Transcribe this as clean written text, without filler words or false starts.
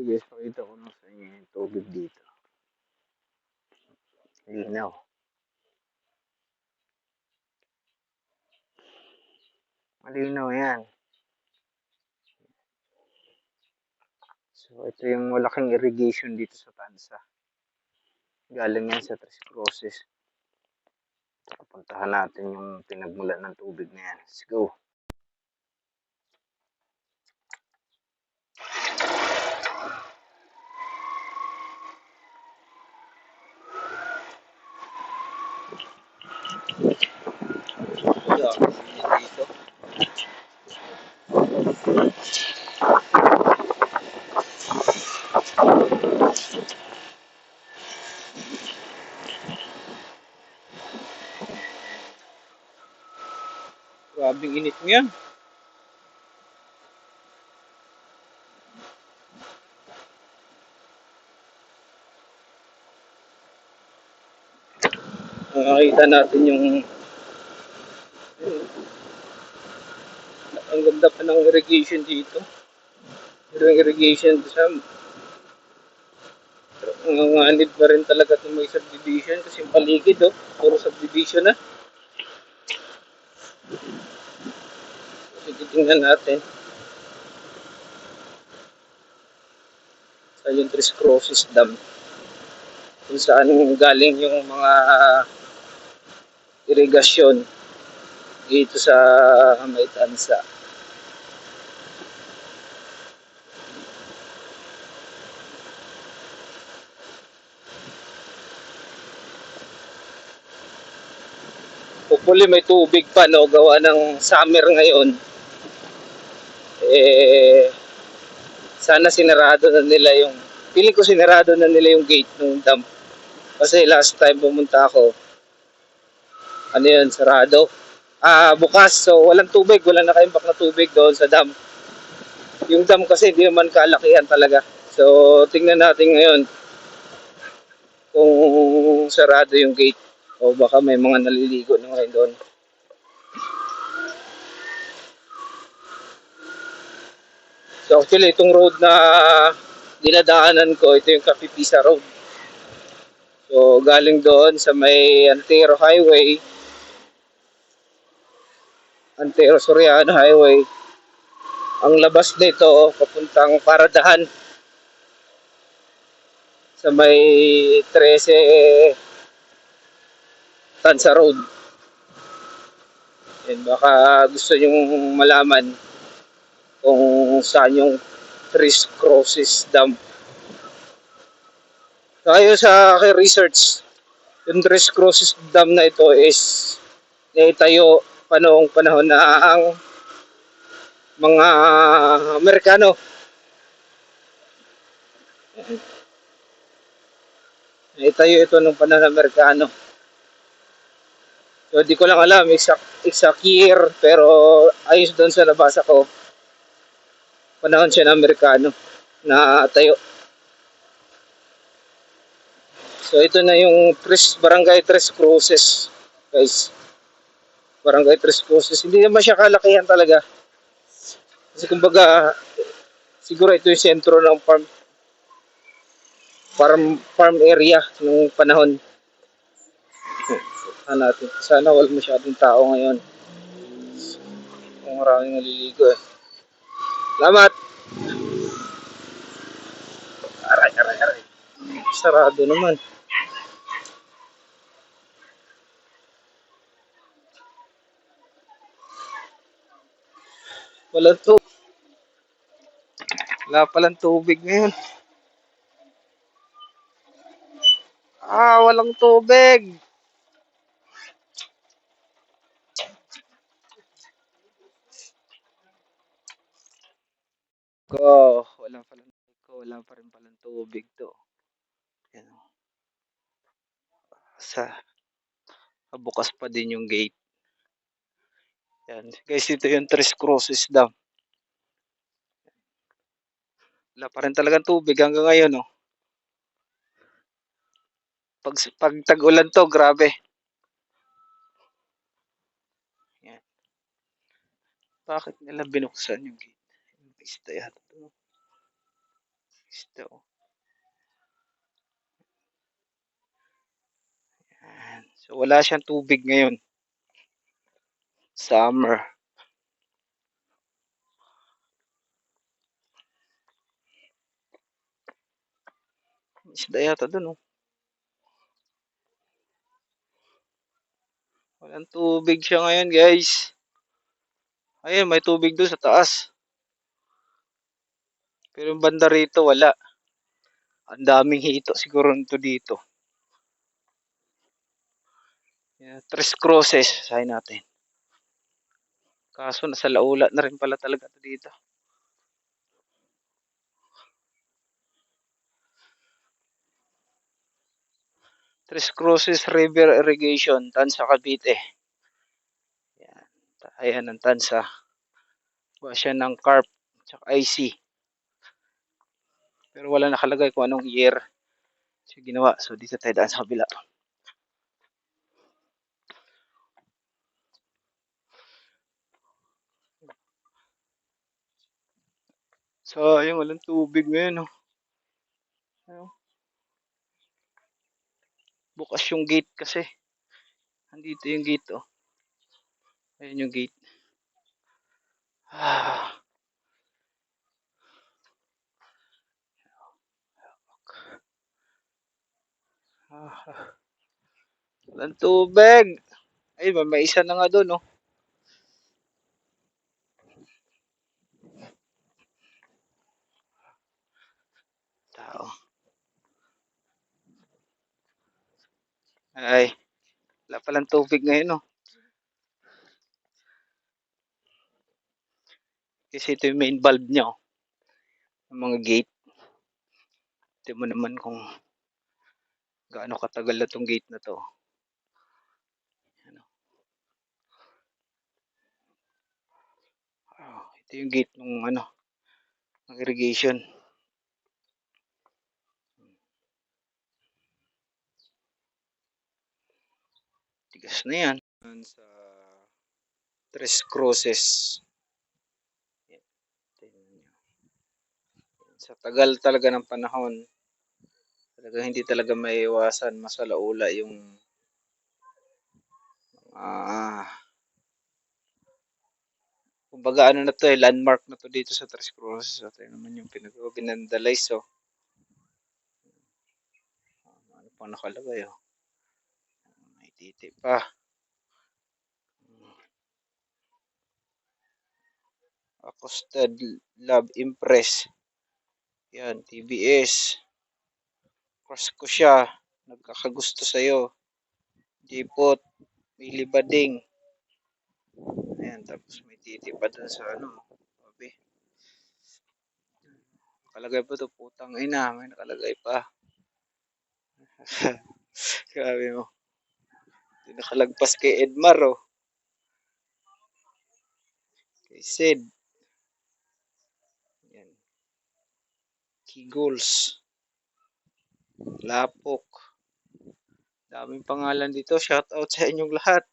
Guys, pakita ko na sa inyo yung tubig dito. Linaw. Malinaw yan. So, ito yung malaking irrigation dito sa Tansa. Galing yan sa Tres Cruces. Puntahan natin yung pinagmulan ng tubig na yan. Let's go. Grabing init niya. Nakakita natin yung ang ganda pa ng irrigation dito. Pero yung irrigation sa nanganganib pa rin talaga itong may subdivision kasi yung paligid puro subdivision na. Sige, tingnan natin. Sa yung Tres Cruces Dam. Kung saan galing yung mga irigasyon dito sa may Tansa. Hopefully may tubig pa gawa ng summer ngayon. Sana sinarado na nila yung feeling ko sinarado na nila yung gate ng dam. Kasi last time pumunta ako, ano yun, sarado. Bukas, so walang tubig, wala nakaimbak na tubig doon sa dam. Yung dam kasi hindi naman kalakihan talaga. So tingnan natin ngayon kung sarado yung gate o baka may mga naliligo na ngayon doon. So actually itong road na dinadaanan ko, ito yung Capipisa Road. So galing doon sa may Antero Highway, Antero Soriano Highway. Ang labas nito papuntang Paradahan sa may 13 Tansa Road. Yan, baka gusto nyong malaman kung saan yung Tres Cruces Dam. So ayon sa aking research, yung Tres Cruces Dam na ito is naitayo pa noong panahon na ang mga Amerikano. Naitayo ito noong panahon ng Amerikano. So di ko lang alam exact year, pero ayos doon sa nabasa ko, panahon siya ng Amerikano na tayo. So ito na yung Barangay Tres Cruces, guys. Barangay Tres Cruces. Hindi naman siya kalakihan talaga. Kasi kumbaga, siguro ito yung sentro ng farm area nung panahon. Natin. Sana wala masyadong tao ngayon. Kung maraming naliligo eh. Salamat! Aray. Sarado naman. Walang tubig. Wala palang tubig ngayon. Walang tubig. Wala pa rin palang tubig to. Yan. Bukas pa din yung gate. Yan. Guys, ito yung Tres Cruces Dam. Wala pa rin talagang tubig hanggang ngayon, oh. Pag tag-ulan to, grabe. Yan. Bakit nila binuksan yung gate? Pista yata. Ito. Yan. So wala siyang tubig ngayon. Summer. Isda yata dun, oh. Walang tubig siya ngayon, guys. Ayun, may tubig doon sa taas. Pero yung banda rito, wala. Ang daming hito siguro nito dito. Yeah, Tres Cruces, sahin natin. Kaso nasa laula na rin pala talaga ito dito. Tres Cruces River Irrigation, Tansa, Cavite. Yan. Ayan ang Tansa. Kuha siya ng carp, tsaka IC. Pero wala nakalagay kung anong year siya ginawa. So dito tayo daan sa kabila. So, yung walang tubig ngayon, oh. Ayun. Bukas yung gate kasi. Andito yung gate, oh. Ayun yung gate. Ah. Walang tubig. Ay, may isa na nga doon, oh. Tao. Ay, wala palang tubig ngayon, oh. Kasi ito yung main valve niya, oh. Yung mga gate. Ito mo naman kung gaano katagal na tong gate na to. Ano? Oh, ito yung gate ng ano, ng irrigation. Tigas na yan. Sa Tres Cruces. Sa tagal talaga ng panahon, talaga hindi talaga maiiwasan masalaula yung kumbaga ano na to, landmark na to dito sa Tres Cruces. So, tayo naman yung pinag-vandalize, so ano pang nakalagay, oh. May titi pa. Accosted Love Impress. Yan, TBS. Crush ko siya. Nagkakagusto sa'yo. Jipot. May libading. Ayan, tapos may titi pa dun sa ano. Sabi. Nakalagay pa to, putang ina. May nakalagay pa. Grabe mo. Hindi nakalagpas kay Edmar, oh. Kay Sid. Yan. Kiguls. Lapok. Daming pangalan dito. Shout out sa inyong lahat.